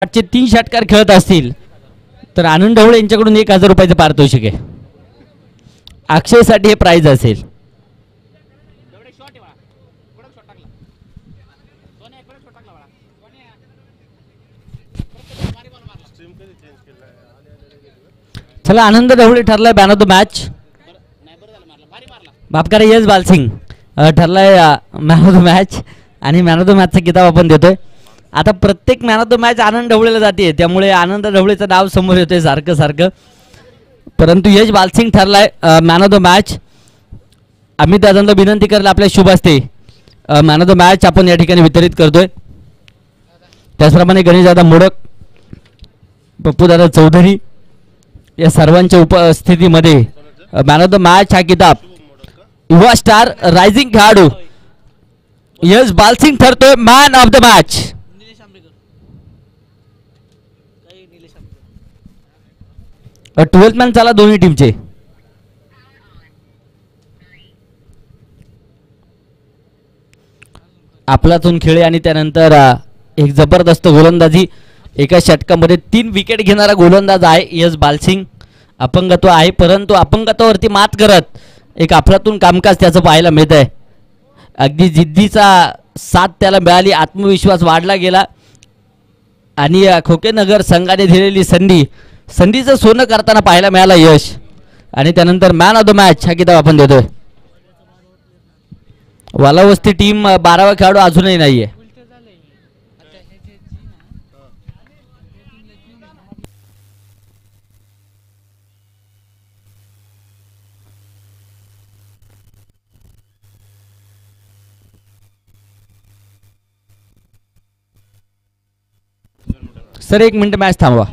चे 3 षटकार खेळत असतील तर आनंद ढवळे यांच्याकडून 1000 रुपयाचं पारितोषिक आहे. अक्षयसाठी हे प्राइज असेल. चला आनंद ढवळे ठरलाय मॅन ऑफ द मॅच. बापकार यस बालसिंग ठरलाय मॅन ऑफ द मॅच आणि मॅन ऑफ द मॅचचा किताब आपण देतोय. आता प्रत्येक man of the match Anand ढवळेला जाते त्यामुळे आनंद ढवळेचं नाव समोर येतोय सारखं सारखं. परंतु यश बालसिंग ठरलाय man of the match. Amit दादांना विनंती करेल आपल्या शुभ हस्ते मॅन ऑफ द मॅच आपण या ठिकाणी वितरित करतोय. त्याचप्रमाणे गणेश दादा मोडक, पप्पू दादा चौधरी या सर्वांच्या उपस्थितीमध्ये मॅन ऑफ द मॅच हा किताब युवा स्टार रायझिंग खेळाडू यश बालसिंग ठरतोय man of the match. 12th man चला दोन्ही टीमचे. आपलातून खेळे आणि त्यानंतर एक जबरदस्त गोलंदाजी. एका षटकामध्ये 3 विकेट घेणारा गोलंदाज आहे यश बालसिंग. अपंगत्व आहे परंतु अपंगत्वावरती मात करत एक आपलातून कामकाज त्याचं पाहायला मिळत आहे. अगदी जिद्दीचा साथ त्याला मिळाली, आत्मविश्वास वाढला गेला आणि खोकेनगर संघाने दिलेली संधीचं सोनं करताना पाहायला मिळाला यश. आणि त्यानंतर मॅन ऑफ द मॅच हा किताब आपण देतोय. वालावस्ती टीम 12वा खेळाडू अजूनही नाहीये. सर 1 मिनिट मॅच थांबवा.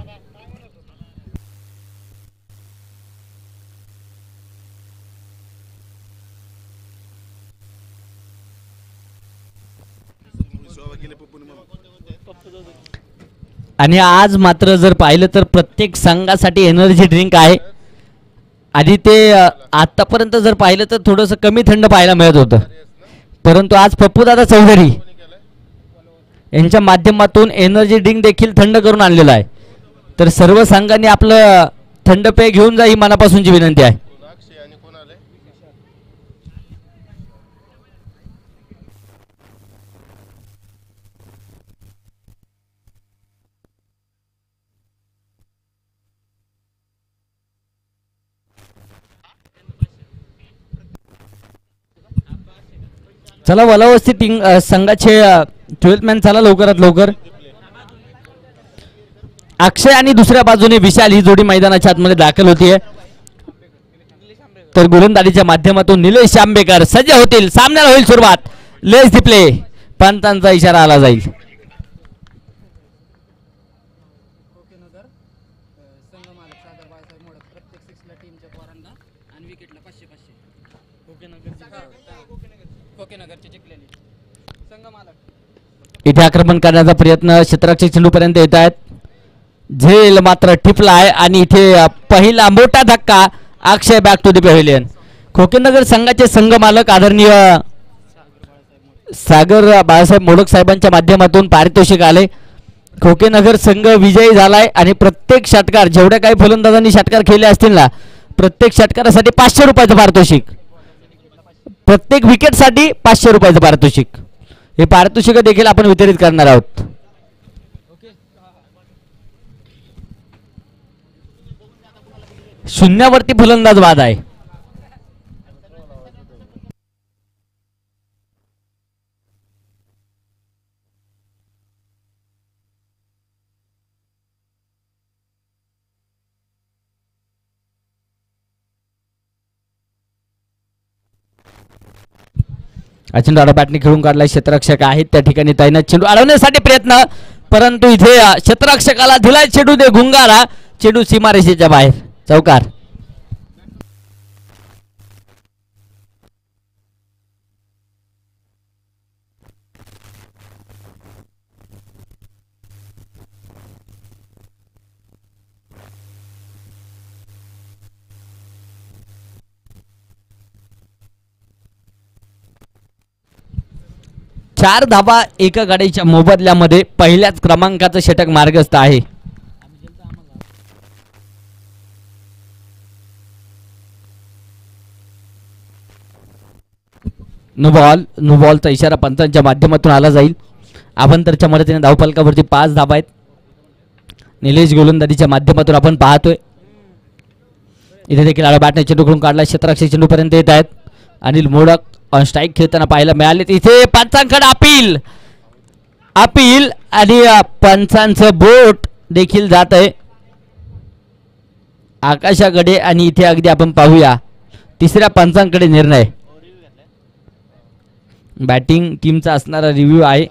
आणि आज मात्र जर पाहिलं तर प्रत्येक संघासाठी एनर्जी ड्रिंक आहे. आधी ते आतापर्यंत जर पाहिलं तर थोडंसं कमी थंड पाहायला मिळत होतं, परंतु आज पप्पूदादा चौधरी यांच्या माध्यमातून एनर्जी ड्रिंक देखील थंड करून आणलेला आहे. तर सर्व संघांनी आपलं थंड पेय घेऊन जा ही मनापासूनची विनंती आहे. चला वलावस्ती संघाचे 12th मॅन चला लवकरात लवकर. अक्षय आणि दुसऱ्या बाजूने विशाल ही जोडी मैदानाच्या आतमध्ये दाखल होतीये. तर गोलंदाजीच्या माध्यमातून निलेश आंबेकर सज्ज होतील. सामन्याला होईल सुरुवात. Let's the play. पंतांचा इशारा आला जाईल. इथे आक्रमण करण्याचा प्रयत्न क्षेत्ररक्षक चेंडूपर्यंत येत आहेत. झेल मात्र टिपला आहे आणि इथे पहिला मोठा धक्का. अक्षय बॅक टू द पॅव्हिलियन. खोकेनगर संघाचे संघ मालक आदरणीय सागर बाळासाहेब मोडक साहेबांच्या माध्यमातून पारितोषिक आले. खोकेनगर संघ विजयी झालाय आणि प्रत्येक षटकार जेवढ्या काही फलंदाजांनी षटकार खेळले असतील ना प्रत्येक षटकारासाठी 500 रुपयाचं पारितोषिक. प्रत्येक विकेटसाठी 500 रुपयाचं पारितोषिक. हे पारितोषिक देखील आपण वितरित करणार आहोत. शून्यावरती फलंदाज बाद आहे. चेंडू बॅटने खेळून काढला. क्षेत्ररक्षक आहेत त्या ठिकाणी तैनात. चेंडू अडवण्यासाठी प्रयत्न परंतु इथे क्षेत्ररक्षकाला दिलाय चेंडू दे गुंगारा. चेंडू सीमारेषेच्या बाहेर. चौकार. 4 धावा एका गाडीच्या मोबदल्यामध्ये पहिल्याच क्रमांकाचं षटक मार्गस्थ आहे. नो बॉलचा इशारा पंचांच्या माध्यमातून आला जाईल. अभंतरच्या मदतीने धावफलकावरती 5 धावा आहेत. निलेश गोलंदाजीच्या माध्यमातून आपण पाहतोय. इथे देखील आला बॅटने चेंडू खेळून काढला. क्षेत्ररक्षक चेंडू पर्यंत येत आहेत. अनिल मोडक ऑन स्ट्राईक खेळताना पाहायला मिळाले. इथे पंचांकडे अपील आणि पंचांचं बोट देखील जात आहे आकाशाकडे. आणि इथे अगदी आपण पाहूया तिसऱ्या पंचांकडे निर्णय. बॅटिंग टीमचा असणारा रिव्ह्यू आहे.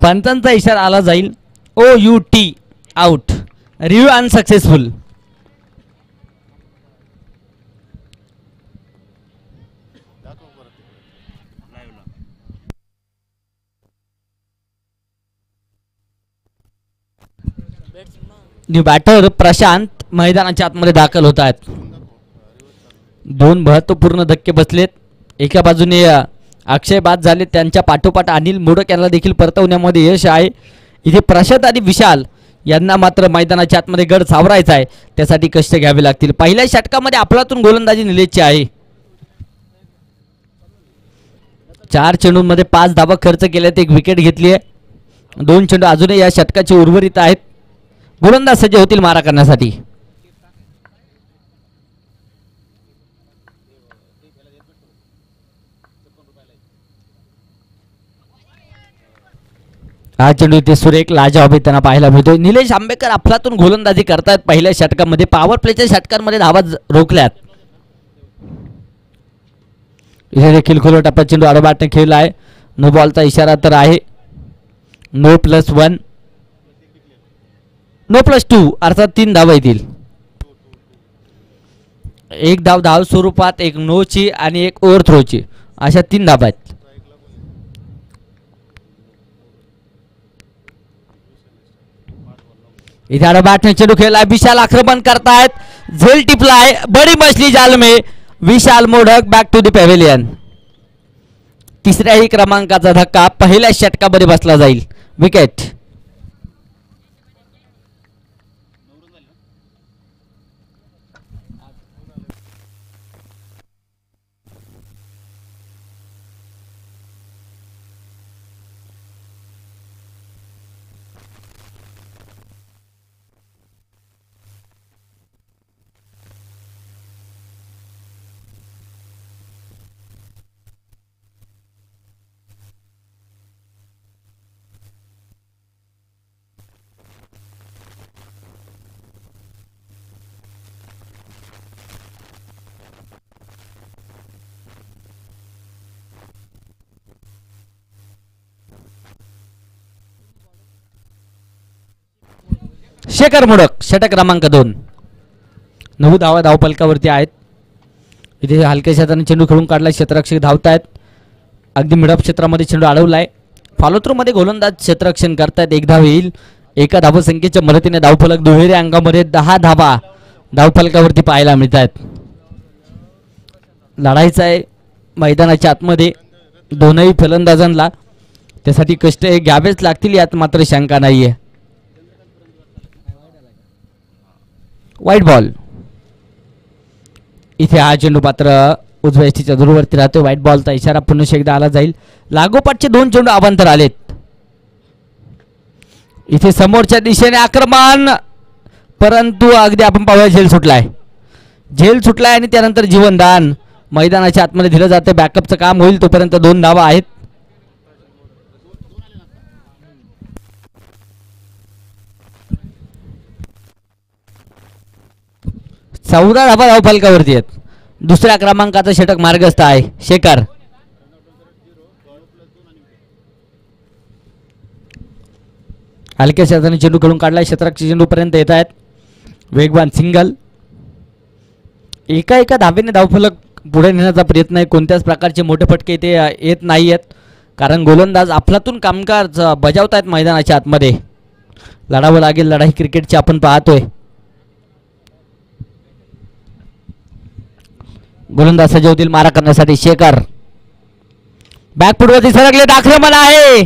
पंचांचा इशारा आला जाईल. OUT out. Review unsuccessful. New batter Prashant मैदानाच्या आतमध्ये दाखल होत आहेत. 2 महत्वपूर्ण धक्के बसलेत. एका बाजूने अक्षय बाद झाले. त्यांच्या पाठोपाठ अनिल मोडक यांना देखील परतवण्यामध्ये यश आहे. इथे प्रशांत आणि विशाल यांना मात्र मैदानाच्या आतमध्ये गड सावरायचा आहे. त्यासाठी कष्ट घ्यावे लागतील. पहिल्या षटकामध्ये आपलातून गोलंदाजी निलेशची आहे. 4 चेंडूंमध्ये 5 धावा खर्च केल्यात. 1 विकेट घेतली आहे. 2 चेंडू अजूनही या षटकाचे उर्वरित आहेत. गोलंदाज सज्ज होतील मारा करण्यासाठी. हा चेंडू इथे सुरेख लाजवाब त्यांना पाहायला मिळतोय. निलेश आंबेकर आपलातून गोलंदाजी करतायत. पहिल्या षटकामध्ये पॉवर प्लेच्या षटकांमध्ये धावा रोखल्यात. इथे देखील खोल टप्प्यात चेंडू आडोबाटने खेळला आहे. नो बॉलचा इशारा तर आहे. नो +1 नो +2 अर्थात 3 धावा येतील. 1 धाव स्वरूपात, 1 नोची आणि 1 ओव्हरथ्रोची अशा 3 धावा आहेत. इधर बैठने चेंडू खेळला. विशाल आक्रमण करतायत. झेल टिपलाय. बडी मछली जाल में. Vishal Modak back to the pavilion. तिसऱ्याही क्रमांकाचा धक्का पहिल्या षटकामध्ये बसला जाईल. विकेट. शेखर मोडक षटक क्रमांक 2. 9 धावा धावफलकावरती आहेत. इथे हलक्याशा हाताने चेंडू खेळून काढला. क्षेत्ररक्षक धावतायत. अगदी मिडअप क्षेत्रामध्ये चेंडू अडवलाय. फॉलोथ्रू मध्ये गोलंदाज क्षेत्ररक्षण करतायत. 1 धाव येईल. एका धावसंख्येच्या मदतीने धावफलक दुहेरी अंगामध्ये 10 धावा धावफलकावरती पाहायला मिळत आहेत. लढायचं आहे मैदानाच्या आतमध्ये दोनही फलंदाजांना. त्यासाठी कष्ट घ्यावेच लागतील यात मात्र शंका नाहीये. वाईट बॉल. इथे हा चेंडू मात्र उजव्या यष्टीच्या दूरवरती राहतो. व्हाईट बॉलचा इशारा पुन्हा एकदा आला जाईल. लागोपाठचे 2 चेंडू अवांतर आलेत. इथे समोरच्या दिशेने आक्रमण, परंतु अगदी आपण पाहूया झेल सुटलाय आणि त्यानंतर जीवनदान मैदानाच्या आतमध्ये दिलं जाते. बॅकअपचं काम होईल तोपर्यंत 2 धावा आहेत. चौदा धावा धावफलकावरती आहेत. दुसऱ्या क्रमांकाचा षटक मार्गस्थ आहे शेखर. हलक्या हाताने चेंडू खेळून काढलाय. क्षेत्ररक्षक चेंडू पर्यंत येत आहेत. वेगवान सिंगल. एका एका धावेने धावफलक पुढे नेण्याचा प्रयत्न आहे. कोणत्याच प्रकारचे मोठे फटके इथे येत नाही आहेत, कारण गोलंदाज अफलातून कामकाज बजावत आहेत मैदानाच्या आतमध्ये. लढावं लागेल लढाई क्रिकेटची आपण पाहतोय. गोलंदाज सज्ज होतील मारा करण्यासाठी. शेखर बॅकफुटवरती सरकलेत, आक्रमण आहे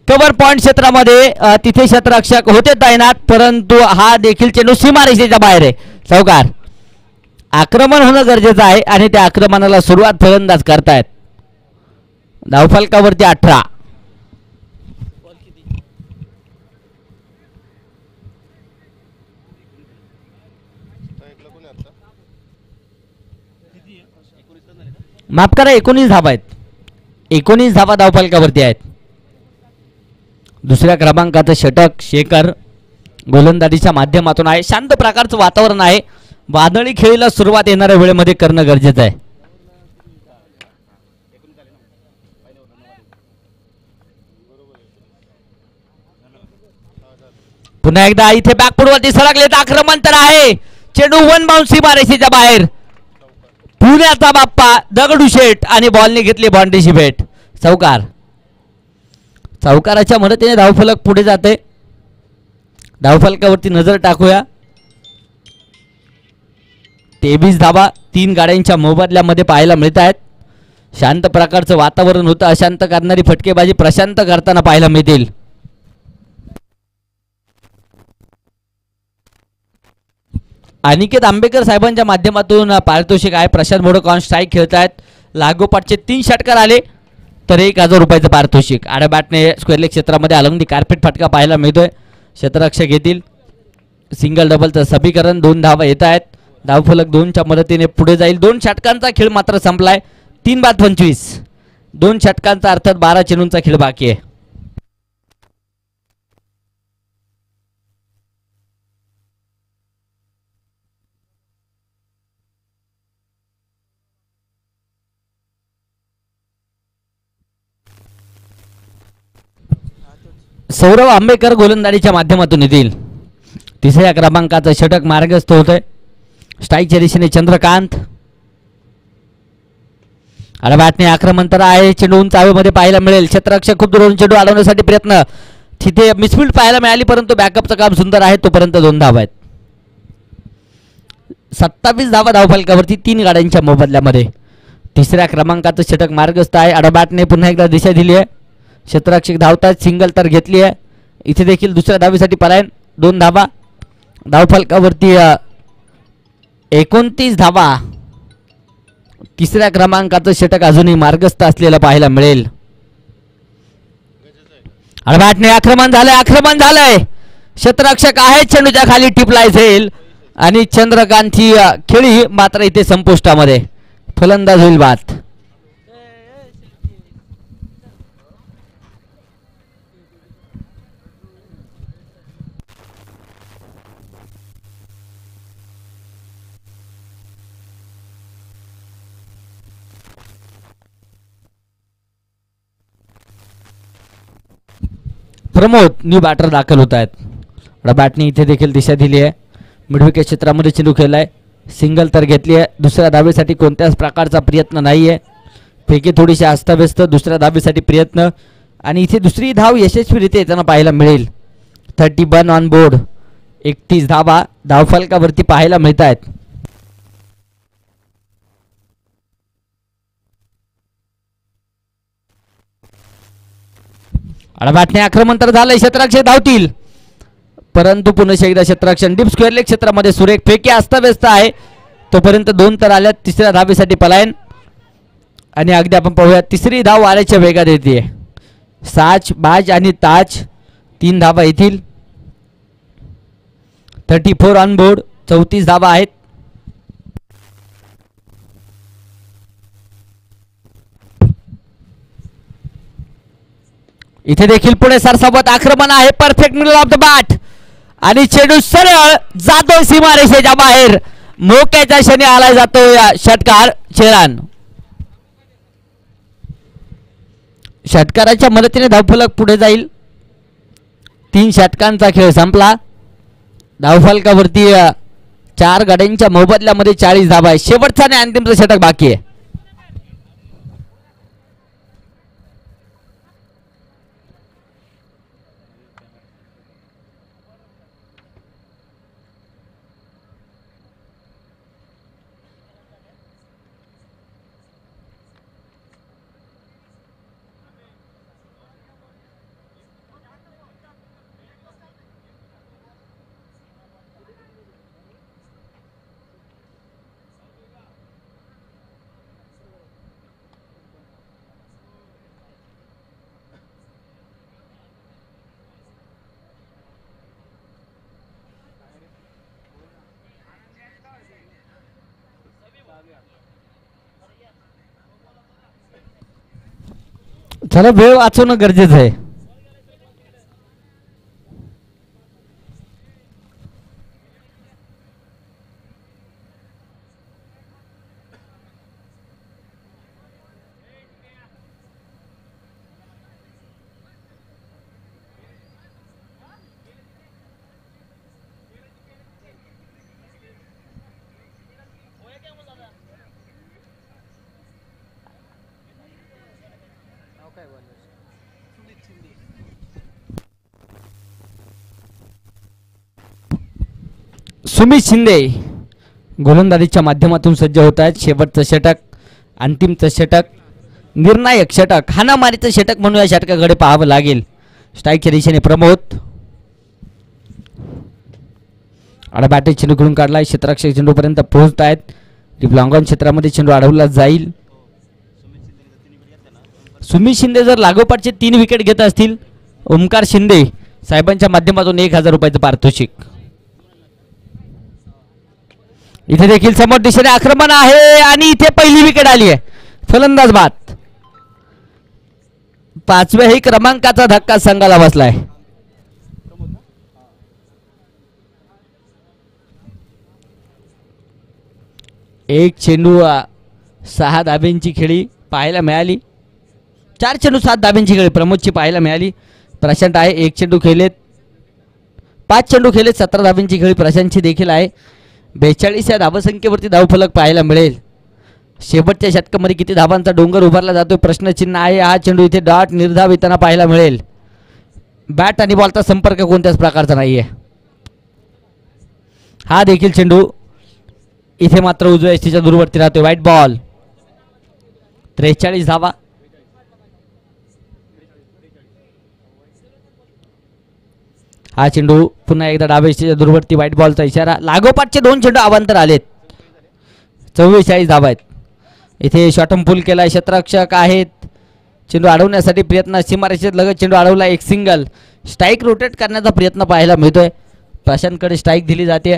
कव्हर पॉइंट क्षेत्रामध्ये. तिथे क्षेत्ररक्षक होते तैनात, परंतु हा देखील चेंडू सीमारेषेच्या बाहेर आहे. चौकार. आक्रमण होणं गरजेचं आहे आणि त्या आक्रमणाला सुरुवात फलंदाज करतायत. धावफलकावरती 18. माफ करा, 19 धावा आहेत. 19 धावा धावफलकावरती आहेत. दुसऱ्या क्रमांकाचं षटक शेखर गोलंदाजीच्या माध्यमातून आहे. शांत प्रकारचं वातावरण आहे. वादळी खेळीला सुरुवात येणाऱ्या वेळेमध्ये करणं गरजेचं आहे. पुन्हा एकदा इथे बॅकफुटवरती सरकलेत, आक्रमण तर आहे. चेंडू वन बाउंस सीमारेषेच्या बाहेर. पुण्याचा बाप्पा दगडूशेठ आणि बॉलने घेतली बाउंड्रीची भेट. चौकार. चौकाराच्या मदतीने धावफलक पुढे जाते. धावफलकावरती नजर टाकूया. 23 धावा 3 गाड्यांच्या मोबदल्यामध्ये पाहायला मिळत आहेत. शांत प्रकारचं वातावरण होतं. अशांत करणारी फटकेबाजी प्रशांत करताना पाहायला मिळतील. अनिकेत आंबेकर साहेबांच्या माध्यमातून पारितोषिक आहे. प्रशांत मोडक ऑन स्ट्राईक खेळत आहेत. लागोपाठचे 3 षटकार आले तर 1000 रुपयाचं पारितोषिक. आड्या बॅटने स्क्वेअर लेग क्षेत्रामध्ये अलंगडी कार्पेट फटका पाहायला मिळतोय. क्षेत्ररक्षक घेतील सिंगल डबलचं समीकरण. 2 धावा येत आहेत. धावफलक 2च्या मदतीने पुढे जाईल. 2 षटकांचा खेळ मात्र संपलाय. 3 बाद 25. 2 षटकांचा अर्थात 12 चेंडूंचा खेळ बाकी आहे. सौरभ आंबेकर गोलंदाजीच्या माध्यमातून येतील. तिसऱ्या क्रमांकाचं षटक मार्गस्थ होतंय. स्ट्राईकच्या दिशेने चंद्रकांत. बॅटने आक्रमण तर आहे. चेंडू उंच हवेमध्ये पाहायला मिळेल. क्षेत्ररक्षक खूप दूरवरून चेंडू अडवण्यासाठी प्रयत्न. तिथे मिसफील्ड पाहायला मिळाली, परंतु बॅकअपचं काम सुंदर आहे. तोपर्यंत 2 धावा आहेत. 27 धावा धावफलकावरती 3 गाड्यांच्या मोबदल्यामध्ये. तिसऱ्या क्रमांकाचं षटक मार्गस्थ आहे. बॅटने पुन्हा एकदा दिशा दिली आहे. क्षेत्ररक्षक धावतात. सिंगल तर घेतली आहे. इथे देखील दुसऱ्या धावेसाठी पलायन. 2 धावा धावफलकावरती. 29 धावा. तिसऱ्या क्रमांकाचं षटक अजूनही मार्गस्थ असलेलं पाहायला मिळेल. बॅटने आक्रमण झालंय. क्षेत्ररक्षक आहे. चेंडूच्या खाली टिपलाय झेल आणि चंद्रकांतची खेळी मात्र इथे संपुष्टामध्ये. फलंदाज होईल बाद. प्रमोद न्यू बॅटर दाखल होत आहेत. बॅटने इथे देखील दिशा दिली आहे. मिडविकेट क्षेत्रामध्ये चेंडू खेळलाय. सिंगल तर घेतली आहे. दुसऱ्या धावेसाठी कोणत्याच प्रकारचा प्रयत्न नाही आहे. फेके थोडीशी अस्ताव्यस्त. दुसऱ्या धावेसाठी प्रयत्न आणि इथे दुसरी धाव यशस्वीरित्या येताना पाहायला मिळेल. 31 ऑन बोर्ड. 31 धावा धावफलकावरती पाहायला मिळत आहेत. बॅटने आक्रमण तर झालंय. क्षेत्ररक्षक धावतील, परंतु पुन्हा एकदा क्षेत्ररक्षण डीप स्क्वेअर लेग क्षेत्रामध्ये सुरेख फेके अस्ताव्यस्त आहे. तोपर्यंत 2 तर आल्यात. तिसऱ्या धावेसाठी पलायन आणि अगदी आपण पाहूया तिसरी धाव आल्याच्या वेगात येते. साच बाज आणि ताज 3 धावा येतील. 34 ऑन बोर्ड. 34 धावा आहेत. इथे देखील पुढे सरसोबत आक्रमण आहे. Perfect middle of the bat आणि चेंडू सरळ जातो सीमारेषेच्या बाहेर. मोक्याच्या क्षणी आला जातो या षटकार. चेरान षटकाराच्या मदतीने धावफलक पुढे जाईल. 3 षटकांचा खेळ संपला. धावफलकावरती 4 गाड्यांच्या मोबदल्यामध्ये 40 धावा आहे. शेवटचा आणि अंतिमचं षटक बाकी आहे. चला वेळ वाचवणं गरजेचं आहे. सुमित शिंदे गोलंदाजीच्या माध्यमातून सज्ज होत आहेत. शेवटचं षटक, अंतिमचं षटक, निर्णायक षटक, हाणामारीचं षटक म्हणून या षटकाकडे पाहावं लागेल. स्ट्राईकच्या दिशेने प्रमोद आणि बॅटिंग चेंडू खेळून काढलाय. क्षेत्ररक्षक चेंडूपर्यंत पोहोचत आहेत. लॉंगॉन क्षेत्रामध्ये चेंडू अडवला जाईल. सुमित शिंदे जर लागोपाठचे 3 विकेट घेत असतील, ओमकार शिंदे साहेबांच्या माध्यमातून 1000 रुपयाचं पारितोषिक. इथे देखील समोर दिशेने आक्रमण आहे आणि इथे पहिली विकेट आली आहे. फलंदाज बाद. 5व्याही क्रमांकाचा धक्का संघाला बसलाय. एक चेंडू 6 धाब्यांची खेळी पाहायला मिळाली. 4 चेंडू 7 धाब्यांची खेळी प्रमोदची पाहायला मिळाली. प्रशांत आहे. 1 चेंडू खेळलेत, 5 चेंडू खेळलेत, 17 धाब्यांची खेळी प्रशांतची देखील आहे. 42 या धावसंख्येवरती धावफलक पाहायला मिळेल. शेवटच्या षटकामध्ये किती धावांचा डोंगर उभारला जातोय प्रश्नचिन्ह आहे. हा चेंडू इथे डॉट निर्धाव येताना पाहायला मिळेल. बॅट आणि बॉलचा संपर्क कोणत्याच प्रकारचा नाहीये. हा देखील चेंडू इथे मात्र उजव्या एसटीच्या दूरवरती राहतोय. White ball. 43 धावा. हा चेंडू पुन्हा एकदा डाव्या एसटीच्या दूरवरती. व्हाईट बॉलचा इशारा. लागोपाठचे 2 चेंडू अवांतर आलेत. 44 धावा आहेत. इथे शॉटम पूल केलाय. क्षेत्ररक्षक आहेत. चेंडू अडवण्यासाठी प्रयत्न. सीमारेषेत लगत चेंडू अडवला. एक सिंगल. स्ट्राईक रोटेट करण्याचा प्रयत्न पाहायला मिळतोय. प्रशांतकडे स्ट्राईक दिली जाते.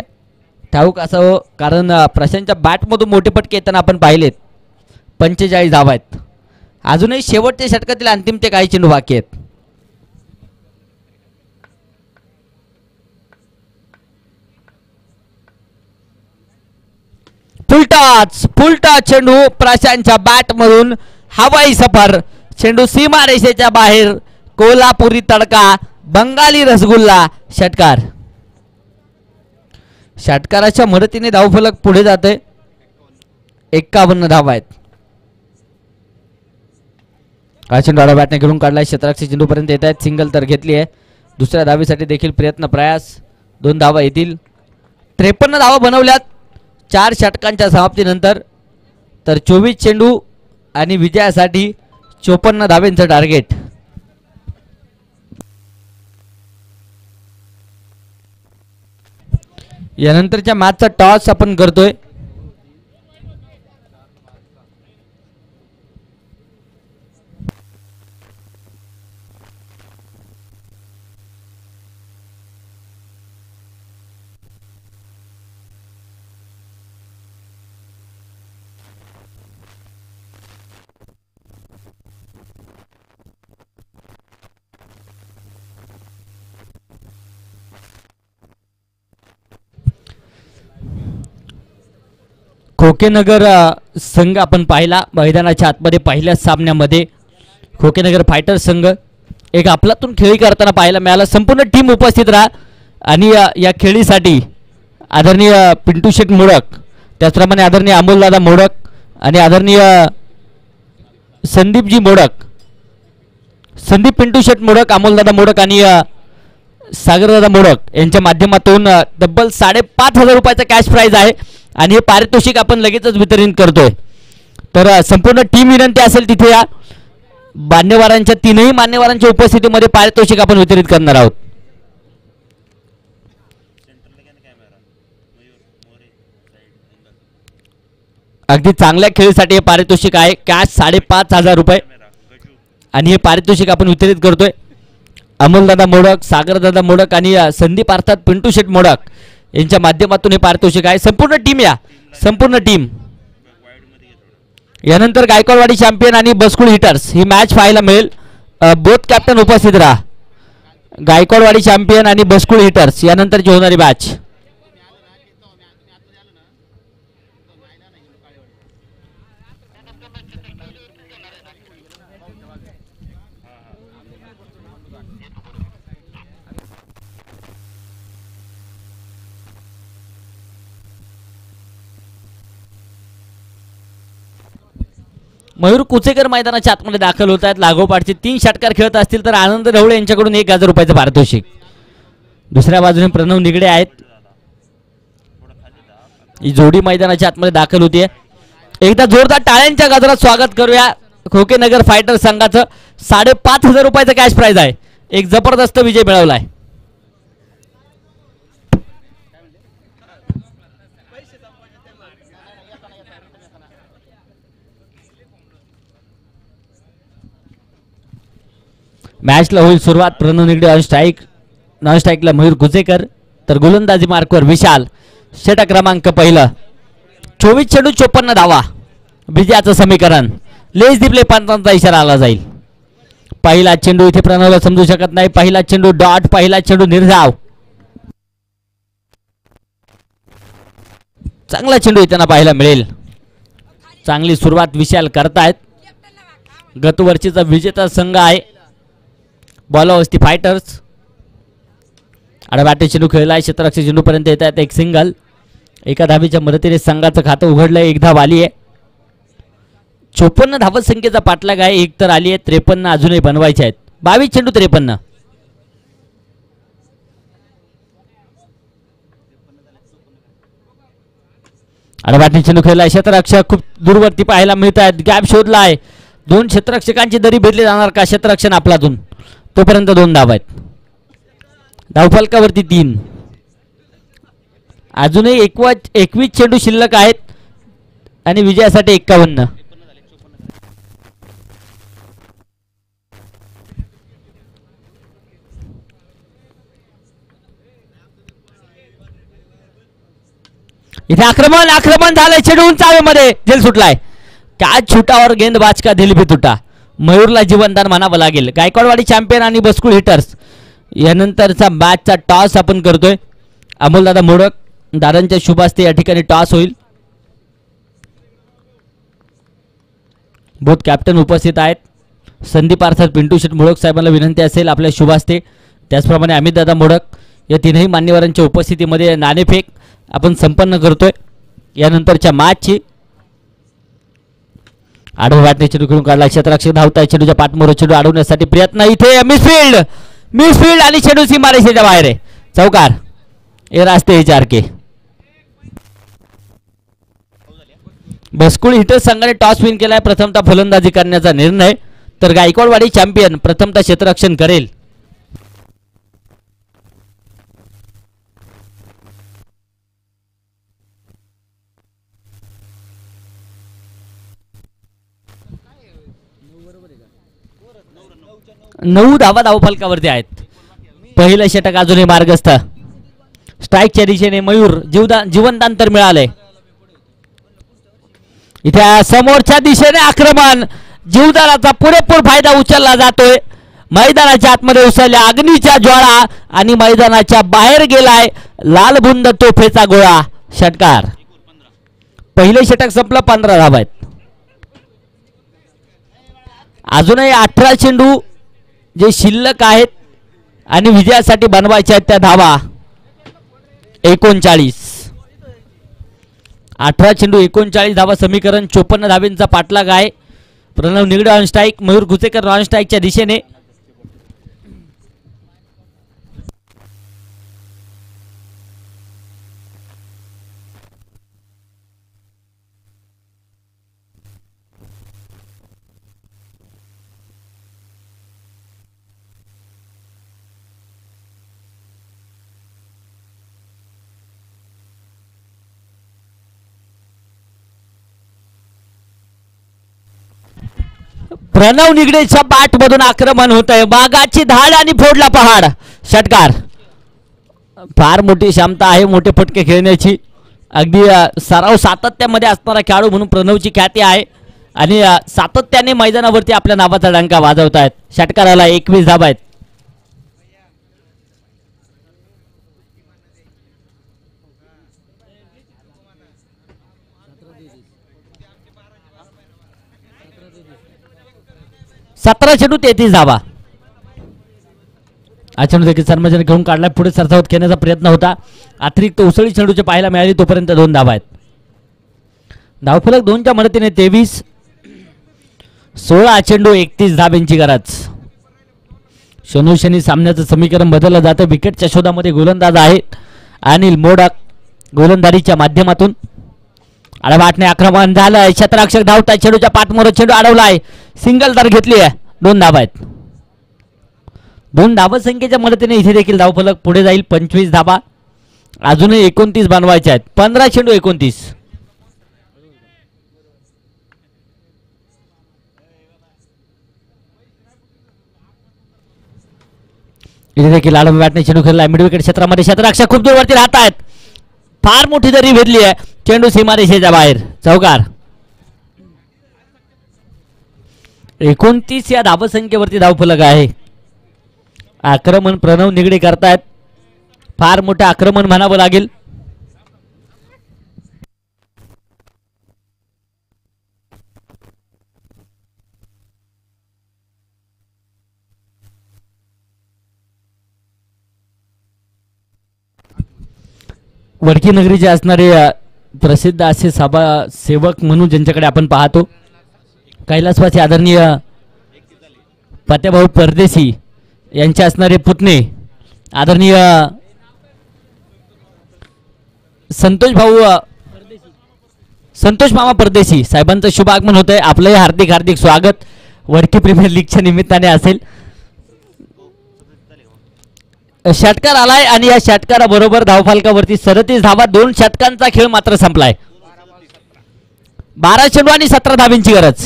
ठाऊक असावं, कारण प्रशांतच्या बॅटमधून मोठे पटके येताना आपण पाहिलेत. 45 धावा आहेत. अजूनही शेवटच्या षटकातील अंतिम ते काही चेंडू बाकी आहेत. फुलटॉस चेंडू प्रशांतच्या बॅटमधून हवाई सफर. चेंडू सीमा रेषेच्या बाहेर. कोल्हापुरी तडका, बंगाली रसगुल्ला. षटकार. षटकाराच्या मदतीने धावफलक पुढे जाते. 51 धावा आहेत. हा चेंडू आडा बॅटने घेऊन काढलाय. क्षेत्ररक्षक चेंडूपर्यंत येत आहेत. सिंगल तर घेतली आहे. दुसऱ्या धावेसाठी देखील प्रयत्न प्रयास. 2 धावा येतील. 53 धावा बनवल्यात 4 षटकांच्या समाप्तीनंतर. तर 24 चेंडू आणि विजयासाठी 54 धावेंचं टार्गेट. यानंतरच्या मॅचचा टॉस आपण करतोय. खोकेनगर संघ आपण पाहिला मैदानाच्या आतमध्ये. पहिल्याच सामन्यामध्ये खोकेनगर फायटर संघ एक आपलातून खेळी करताना पाहायला मिळाला. संपूर्ण टीम उपस्थित राहा आणि या खेळीसाठी आदरणीय पिंटू शेठ मोडक, त्याचप्रमाणे आदरणीय अमोलदादा मोडक आणि आदरणीय संदीपजी मोडक, संदीप पिंटू शेठ मोडक, अमोलदादा मोडक आणि सागरदादा मोडक यांच्या माध्यमातून तब्बल 5,500 रुपयाचा कॅश प्राइज आहे आणि हे पारितोषिक आपण लगेचच वितरण करतोय. तर संपूर्ण टीम विनंती असेल तिथे या. मान्यवरांच्या तीनही मान्यवरांच्या उपस्थितीमध्ये पारितोषिक आपण वितरित करणार आहोत. अगदी चांगल्या खेळीसाठी हे पारितोषिक आहे. कॅश 5,500 रुपये आणि हे पारितोषिक आपण वितरित करतोय. अमोलदादा मोडक, सागरदादा मोडक आणि संदीप अर्थात पिंटू शेठ मोडक यांच्या माध्यमातून हे पारितोषिक आहे. संपूर्ण टीम या, संपूर्ण टीम. यानंतर गायकवाडवाडी चॅम्पियन आणि बसकुळ हिटर्स ही मॅच पाहायला मिळेल. बोथ कॅप्टन उपस्थित राहा. गायकवाडवाडी चॅम्पियन आणि बसकुळ हिटर्स यानंतरची होणारी मॅच. मयूर कुचेकर मैदानाच्या आतमध्ये दाखल होत आहेत. लागोपाठचे 3 षटकार खेळत असतील तर आनंद ढवळे यांच्याकडून 1,000 रुपयाचं पारितोषिक. दुसऱ्या बाजूने प्रणव निगडे आहेत. ही जोडी मैदानाच्या आतमध्ये दाखल होतीये. एकदा जोरदार टाळ्यांच्या गजरात स्वागत करूया खोकेनगर फायटर संघाचं. 5,500 रुपयाचं कॅश प्राइज आहे. एक जबरदस्त विजय मिळवलाय. मॅचला होईल सुरुवात. Pranav Nigade on strike, non स्ट्राईकला मयूर कुचेकर, तर गोलंदाजी मार्कवर विशाल. षटक क्रमांक पहिलं. 24 चेंडू 54 धावा विजयाचं समीकरण. लेस दिपले पंचांचा इशारा आला जाईल. पहिला चेंडू इथे प्रणवला समजू शकत नाही. पहिला चेंडू डॉट, पहिला चेंडू निर्धाव. चांगला चेंडू इथं पाहायला मिळेल. चांगली सुरुवात विशाल करतायत. गतवर्षीचा विजेता संघ आहे बॉलावस्ती फायटर्स. आडबाटे चेंडू खेळलाय. क्षेत्ररक्षक चेंडूपर्यंत येत आहेत. एक सिंगल. एका धावेच्या मदतीने संघाचं खातं उघडलंय. 1 धाव आली आहे. 54 धावत संख्येचा पाठलाग आहे. 1 तर आली आहे. 53 अजूनही बनवायचे आहेत. 22 चेंडू 53. आडबाटे चेंडू खेळलाय. क्षेत्ररक्षक खूप दूरवरती पाहायला मिळत आहेत. गॅप शोधलाय. 2 क्षेत्ररक्षकांची दरी भेदली जाणार का? क्षेत्ररक्षण आपलातून तोपर्यंत 2 धाव आहेत. धावफलकावरती 3. अजूनही 21 चेंडू शिल्लक आहेत आणि विजयासाठी 51. इथे आक्रमण झालंय. चेंडू उंच हवेमध्ये झेल सुटलाय. कॅच छुटावर गेंदबाज का दिल भी तुटा. मयूरला जीवनदान म्हणावं लागेल. गायकवाडवाडी चॅम्पियन आणि बसकुळ हिटर्स यानंतरचा मॅचचा टॉस आपण करतोय. अमोलदादा मोडक दादांच्या शुभ हस्ते या ठिकाणी टॉस होईल. बोथ कॅप्टन उपस्थित आहेत. संदीप अर्थात पिंटू शेठ मोडक साहेबांना विनंती असेल आपल्या शुभ हस्ते. त्याचप्रमाणे अमितदादा मोडक या तीनही मान्यवरांच्या उपस्थितीमध्ये नाणेफेक आपण संपन्न करतोय. यानंतरच्या मॅचची आडवा बॅटने चेंडू खेळून काढला. क्षेत्ररक्षक धावताय. चेंडूच्या पाठमोर चेंडू अडवण्यासाठी प्रयत्न. इथे मिसफील्ड आणि चेंडू सीमारेषेच्या बाहेर आहे. चौकार. हे रास्ते 4 के. बसकुळ हिटर्स संघाने टॉस विन केलाय. प्रथमतः फलंदाजी करण्याचा निर्णय. तर गायकवाडवाडी चॅम्पियन प्रथमतः क्षेत्ररक्षण करेल. नऊ धावा धावफलकावरती आहेत. पहिलं षटक अजूनही मार्गस्थ. स्ट्राईकच्या दिशेने मयूर जीवनदान तर मिळालंय. इथे समोरच्या दिशेने आक्रमण. जीवदानाचा पुरेपूर फायदा उचलला जातोय. मैदानाच्या आतमध्ये उसळल्या अग्नीच्या ज्वाळा आणि मैदानाच्या बाहेर गेलाय लालबुंद तोफेचा गोळा. षटकार. पहिले षटक संपलं. 15 धावा आहेत. अजूनही 18 चेंडू जे शिल्लक आहेत आणि विजयासाठी बनवायचे आहेत त्या धावा 39. 18 चेंडू 39 धावा समीकरण 54 धावेंचा पाठलाग आहे. Pranav Nigade on strike, Mayur Ghusekar on स्ट्राईकच्या दिशेने. प्रणव निगडेच्या बॅट मधून आक्रमण होत आहे. बागाची धाड आणि फोडला पहाड. षटकार. फार मोठी क्षमता आहे मोठे फटके खेळण्याची. अगदी सराव सातत्यामध्ये असणारा खेळाडू म्हणून प्रणवची ख्याती आहे आणि सातत्याने मैदानावरती आपल्या नावाचा डंका वाजवत आहेत. षटकाराला 21 धावा आहेत. सतरा चेंडू 33 धावा. हा चेंडू देखील सर्मजन घेऊन काढला. पुढे सरसावत खेळण्याचा प्रयत्न होता. अतिरिक्त उसळी चेंडूचे पाहायला मिळाली तोपर्यंत 2 धावा आहेत. धावफलक 2च्या मदतीने 23. 16 चेंडू 31 धाब्यांची गरज. शनोशनी सामन्याचं समीकरण बदललं जातं. विकेटच्या शोधामध्ये गोलंदाज आहेत अनिल मोडक. गोलंदाजीच्या माध्यमातून आडवाटणे आक्रमण झालंय. क्षेत्ररक्षक धावताय. चेंडूच्या पाठमोर चेंडू अडवलाय. सिंगल धार घेतली आहे. 2 धावा आहेत. 2 धावा संख्येच्या मदतीने इथे देखील धावफलक पुढे जाईल. 25 धावा. अजूनही 29 बनवायचे आहेत. 15 चेंडू 29. इथे देखील आडम बॅटने चेंडू खेळलाय. मिड विकेट क्षेत्रामध्ये क्षेत्ररक्षक खूप दूरवरती राहत आहेत. फार मोठी दरी भेदली आहे. चेंडू सीमारेषेच्या बाहेर. चौकार. 29 या धावसंख्येवरती धावफलक आहे. आक्रमण प्रणव निगडे करतायत. फार मोठं आक्रमण म्हणावं लागेल. वडकी नगरीचे असणारे प्रसिद्ध असे सभा सेवक म्हणून ज्यांच्याकडे आपण पाहतो कैलासवासी आदरणीय पत्याभाऊ परदेशी यांचे असणारे पुतणे आदरणीय संतोष मामा परदेशी साहेबांचं शुभ आगमन होतंय. आपलंही हार्दिक हार्दिक स्वागत वडकी प्रीमियर लीगच्या निमित्ताने असेल. षटकार आलाय आणि या षटकाराबरोबर धावफलकावरती 37 धावा. 2 षटकांचा खेळ मात्र संपलाय. 12 चेंडू आणि 17 धावांची गरज.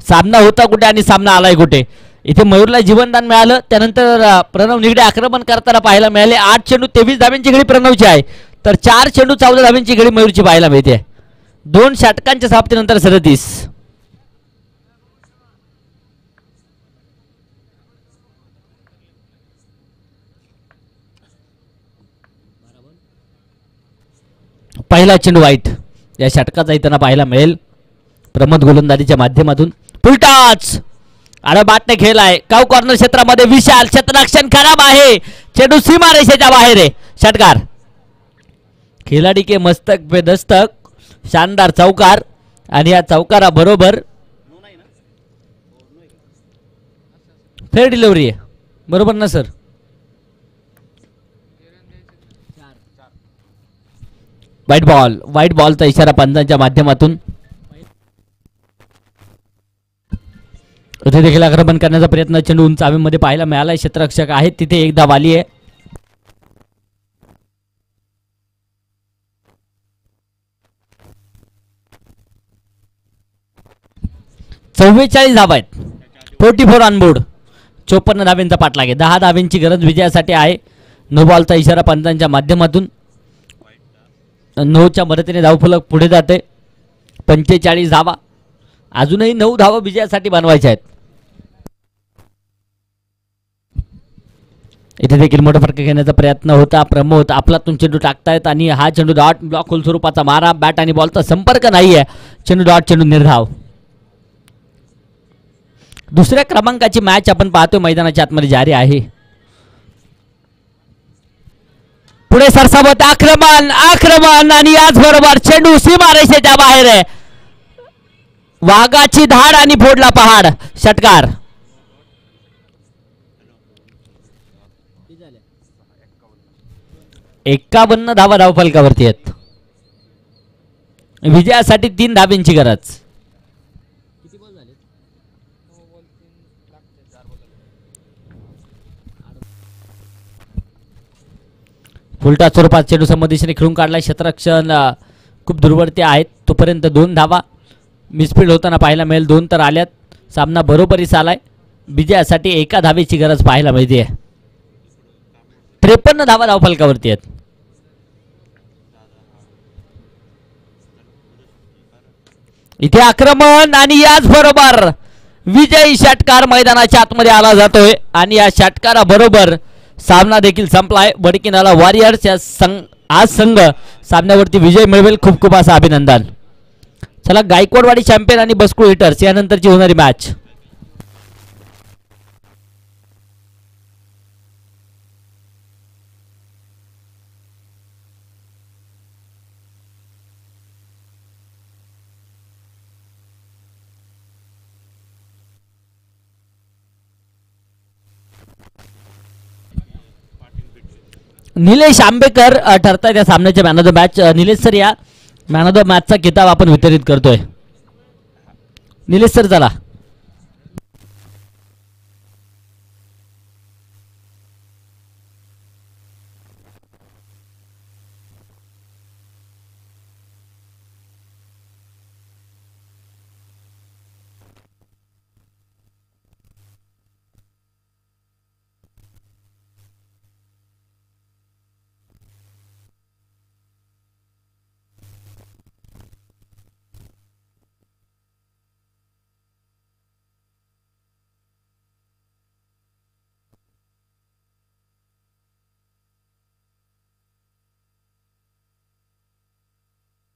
सामना होता कुठे आणि सामना आलाय कुठे. इथे मयूरला जीवनदान मिळालं. त्यानंतर प्रणव निगडे आक्रमण करताना पाहायला मिळाले. 8 चेंडू 23 धावांची घडी प्रणवची आहे तर 4 चेंडू 14 धावांची घडी मयूरची पाहायला मिळते. 2 षटकांच्या समाप्तीनंतर 37. पहिला चेंडू वाईट. या षटकाचा इथं पाहायला मिळेल. प्रमोद गोलंदाजीच्या माध्यमातून फुलटाच आडबाटने खेळलाय. काव कॉर्नर क्षेत्रामध्ये विशाल. क्षेत्ररक्षण खराब आहे. चेंडू सीमारेषेच्या बाहेर आहे. षटकार. खिलाडी के मस्तक पे दस्तक. शानदार चौकार आणि या चौकाराबरोबर फेअर डिलिव्हरी आहे. बरोबर ना सर. व्हाईट बॉलचा इशारा पंचांच्या माध्यमातून. इथे देखील आक्रमण करण्याचा प्रयत्न. चेंडू उंच हवेमध्ये पाहायला मिळाला. क्षेत्ररक्षक आहेत तिथे एक धाव आली आहे. चव्वेचाळीस धावा आहेत. 44 ऑन बोर्ड. 54 धावांचा पाठलाग आहे. 10 धावांची गरज विजयासाठी आहे. नो बॉलचा इशारा पंचांच्या माध्यमातून. 9च्या मदतीने धावफलक पुढे जाते. 45 धावा. अजूनही 9 धावा विजयासाठी बनवायच्या आहेत. इथे देखील मोठा फरक घेण्याचा प्रयत्न होता. प्रमोद आपलातून चेंडू टाकतायत आणि हा चेंडू डॉट ब्लॉक होल स्वरूपाचा मारा. बॅट आणि बॉलचा संपर्क नाहीये. चेंडू डॉट. चेंडू निर्धाव. दुसऱ्या क्रमांकाची मॅच आपण पाहतोय मैदानाच्या आतमध्ये जारी आहे. पुढे पुढे सरसावत आक्रमण आक्रमण आणि याचबरोबर चेंडू सीमारेषेच्या बाहेर आहे. वाघाची धाड आणि फोडला पहाड. षटकार. एक्कावन्न धावा धावफलकावरती आहेत. विजयासाठी 3 धाब्यांची गरज. उलटा स्वरूपात चेंडू समोर खेळून काढलाय. क्षेत्ररक्षण खूप दूरवरती आहेत. तोपर्यंत 2 धावा मिसफील्ड होताना पाहायला मिळेल. 2 तर आल्यात. सामना बरोबरीच आलाय. विजयासाठी 1 धावेची गरज पाहायला मिळते. 53 धावा धावफलकावरती आहेत. इथे आक्रमण आणि याचबरोबर विजयी षटकार मैदानाच्या आतमध्ये आला जातोय आणि या षटकाराबरोबर सामना देखील संपलाय. वडकीनाला वॉरियर्स या संघ सामन्यावरती विजय मिळवेल. खूप खूप असं अभिनंदन. चला गायकवाडवाडी चॅम्पियन आणि बसकुळ हिटर्स यानंतरची होणारी मॅच. निलेश आंबेकर ठरताय त्या सामन्याच्या man of the match. Nilesh sir या मॅन ऑफ द मॅचचा किताब आपण वितरित करतोय. निलेश सर चला.